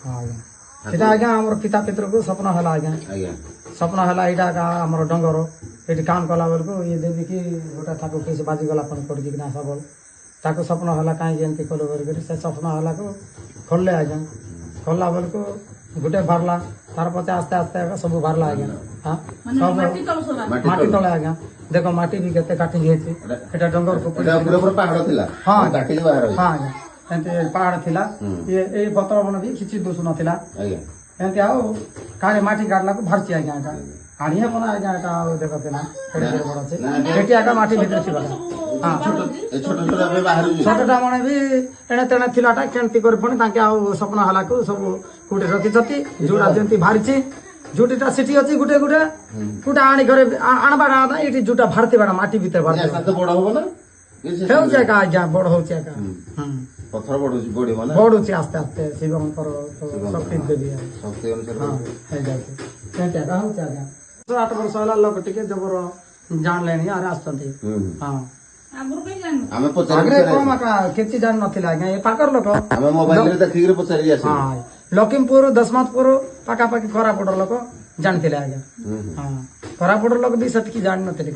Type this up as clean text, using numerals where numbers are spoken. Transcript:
हाँ आज्ञा सेटा आज्ञा हमर पिता पितर को सपना हला आज्ञा सपना हला एटा का हमर डंगर एटी काम कला बेल को ये देवी की गोटा ठाकुर केस बाजी गला पन पड़ कि ना सबल ताको सपना हला काई जेंति कलो कर से सपना हला को खोलले आज्ञा खोलला बेल को गुटे भरला तार पछे आस्ते आस्ते सब भरला आज्ञा हां सब माटी तले आज्ञा देखो माटी भी केते काटी गेछि एटा डंगर को एटा पूरा पहाड़ थिला हां काटी बाहर हां आज्ञा एंते पहाड़ थिला ये ए बतर मन भी किछि दोष नथिला आज्ञा एंते आओ काले माटी काटला को भरछि आज्ञा एटा आनिया कोना आज्ञा एटा देखो तेना एटा बड़ छै एटी आका माटी भीतर छिबा हां छोटा बे बाहर छोटटा माने भी एने तेना थिलाटा केंति कर पनि ताके आओ सपना हला को सब कुटे रखि जति जोड़ा जंती भारिछि जुटीटा सिटी अछि गुटे गुटे कुटा आनी करे आणबाडा ना एटी जुटा भारती बाडा माटी भीतर भारती साथ बड़ होबो ना हेउ छै का आज्ञा बड़ होउ छै का पत्थर बड़ी माने बड़ होछि आस्ते आस्ते शिवम पर शक्ति देबी शक्ति अनुसार हां हे जाते केंति का होउ छै आज्ञा 8 वर्ष होला लोक टिके जबर जान लेनी अरे आस्तंती हां हमें पचार आग्रे कोमा का केति जान नथिला आज्ञा ए पाकर लोक हमें मोबाइल रे देखि रे पचारि आसी हां लखीमपुर दशमतपुर पाका पाकी कोरापुट लोक जानथिले आज्ञा हां कोरापुट लोक भी सतकी जान नथिले।